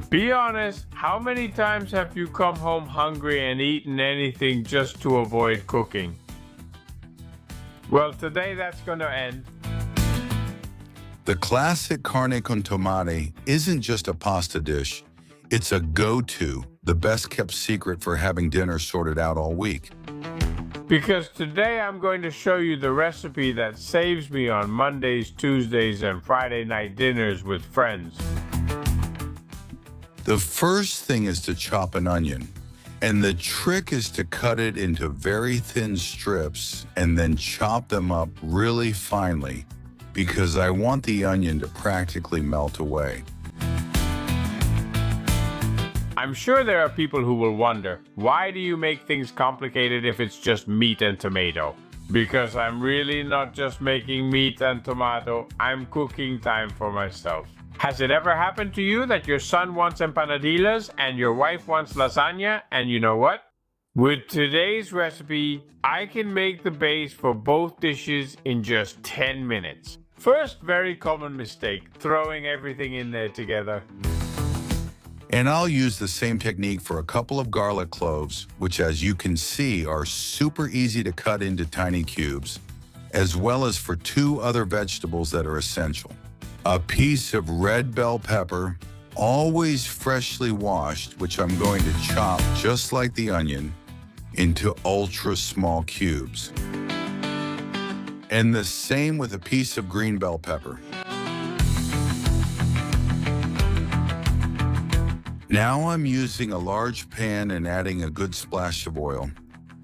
Be honest, how many times have you come home hungry and eaten anything just to avoid cooking? Well, today that's gonna end. The classic carne con tomate isn't just a pasta dish. It's a go-to, the best kept secret for having dinner sorted out all week. Because today I'm going to show you the recipe that saves me on Mondays, Tuesdays, and Friday night dinners with friends. The first thing is to chop an onion, and the trick is to cut it into very thin strips and then chop them up really finely because I want the onion to practically melt away. I'm sure there are people who will wonder, why do you make things complicated if it's just meat and tomato? Because I'm really not just making meat and tomato, I'm cooking time for myself. Has it ever happened to you that your son wants empanadillas and your wife wants lasagna, and you know what? With today's recipe, I can make the base for both dishes in just 10 minutes. First very common mistake, throwing everything in there together. And I'll use the same technique for a couple of garlic cloves, which as you can see are super easy to cut into tiny cubes, as well as for 2 other vegetables that are essential. A piece of red bell pepper, always freshly washed, which I'm going to chop just like the onion, into ultra small cubes. And the same with a piece of green bell pepper. Now I'm using a large pan and adding a good splash of oil.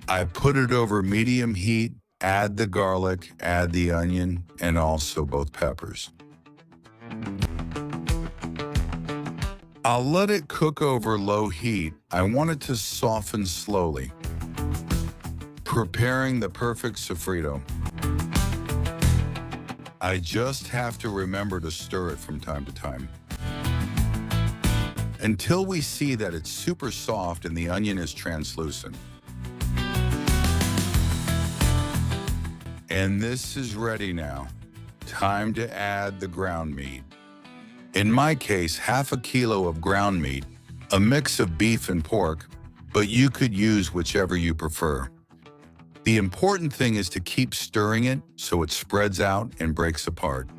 I put it over medium heat, add the garlic, add the onion, and also both peppers. I'll let it cook over low heat. I want it to soften slowly, preparing the perfect sofrito. I just have to remember to stir it from time to time, until we see that it's super soft and the onion is translucent. And this is ready now. Time to add the ground meat. In my case, ½ kilo of ground meat, a mix of beef and pork, but you could use whichever you prefer. The important thing is to keep stirring it so it spreads out and breaks apart.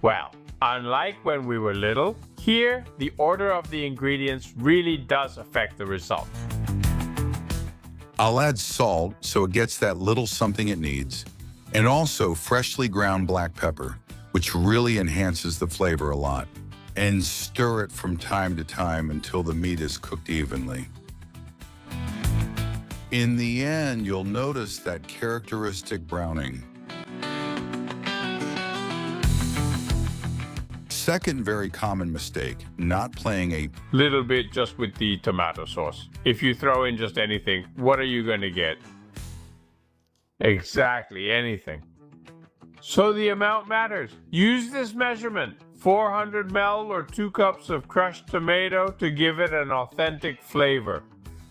Well, unlike when we were little, here the order of the ingredients really does affect the result. I'll add salt so it gets that little something it needs, and also freshly ground black pepper, which really enhances the flavor a lot, and stir it from time to time until the meat is cooked evenly. In the end, you'll notice that characteristic browning. Second very common mistake, not playing a Little bit just with the tomato sauce. If you throw in just anything, what are you going to get? Exactly, anything. So the amount matters. Use this measurement, 400 ml or 2 cups of crushed tomato to give it an authentic flavor,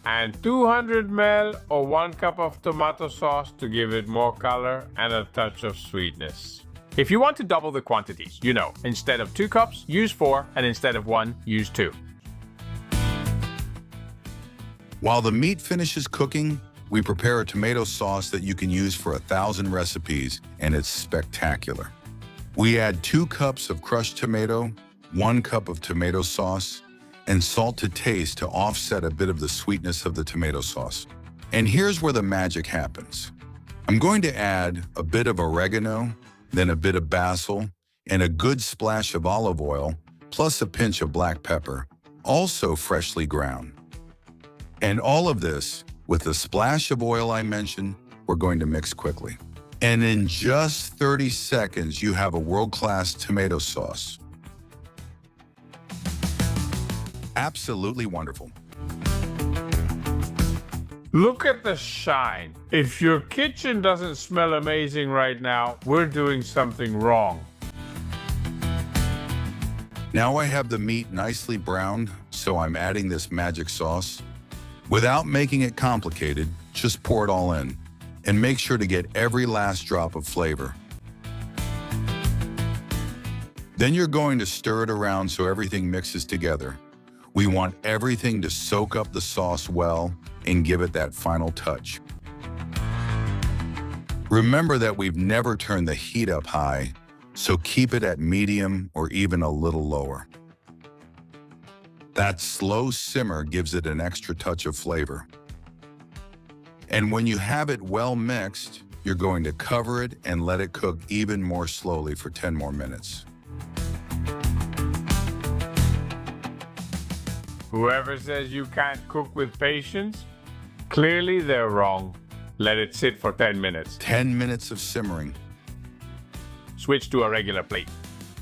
and 200 ml or 1 cup of tomato sauce to give it more color and a touch of sweetness. If you want to double the quantities, instead of 2 cups, use 4, and instead of 1, use 2. While the meat finishes cooking, we prepare a tomato sauce that you can use for 1,000 recipes, and it's spectacular. We add 2 cups of crushed tomato, 1 cup of tomato sauce, and salt to taste to offset a bit of the sweetness of the tomato sauce. And here's where the magic happens. I'm going to add a bit of oregano, then a bit of basil, and a good splash of olive oil, plus a pinch of black pepper, also freshly ground. And all of this, with the splash of oil I mentioned, we're going to mix quickly. And in just 30 seconds, you have a world-class tomato sauce. Absolutely wonderful. Look at the shine. If your kitchen doesn't smell amazing right now, we're doing something wrong. Now I have the meat nicely browned, so I'm adding this magic sauce. Without making it complicated, just pour it all in, and make sure to get every last drop of flavor. Then you're going to stir it around so everything mixes together. We want everything to soak up the sauce well and give it that final touch. Remember that we've never turned the heat up high, so keep it at medium or even a little lower. That slow simmer gives it an extra touch of flavor. And when you have it well mixed, you're going to cover it and let it cook even more slowly for 10 more minutes. Whoever says you can't cook with patience, clearly they're wrong. Let it sit for 10 minutes. 10 minutes of simmering. Switch to a regular plate,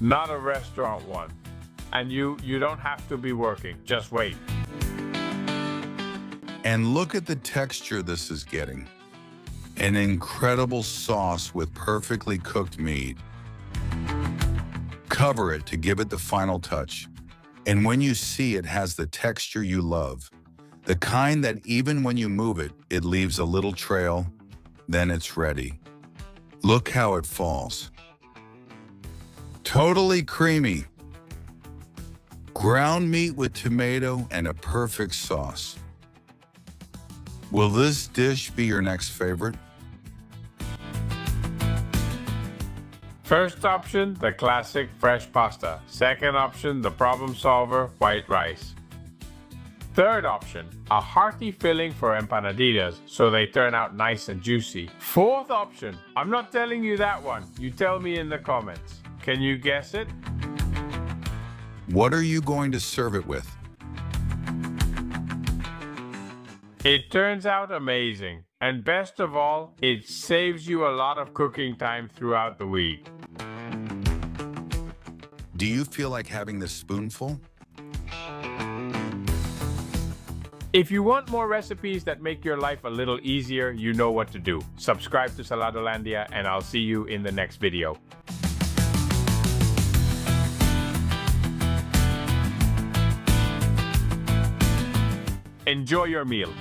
not a restaurant one. And you don't have to be working, just wait. And look at the texture this is getting. An incredible sauce with perfectly cooked meat. Cover it to give it the final touch. And when you see it has the texture you love, the kind that even when you move it, it leaves a little trail, then it's ready. Look how it falls. Totally creamy. Ground meat with tomato and a perfect sauce. Will this dish be your next favorite? First option, the classic fresh pasta. Second option, the problem solver, white rice. Third option, a hearty filling for empanaditas so they turn out nice and juicy. Fourth option, I'm not telling you that one. You tell me in the comments. Can you guess it? What are you going to serve it with? It turns out amazing. And best of all, it saves you a lot of cooking time throughout the week. Do you feel like having this spoonful? If you want more recipes that make your life a little easier, you know what to do. Subscribe to Saladolandia and I'll see you in the next video. Enjoy your meal.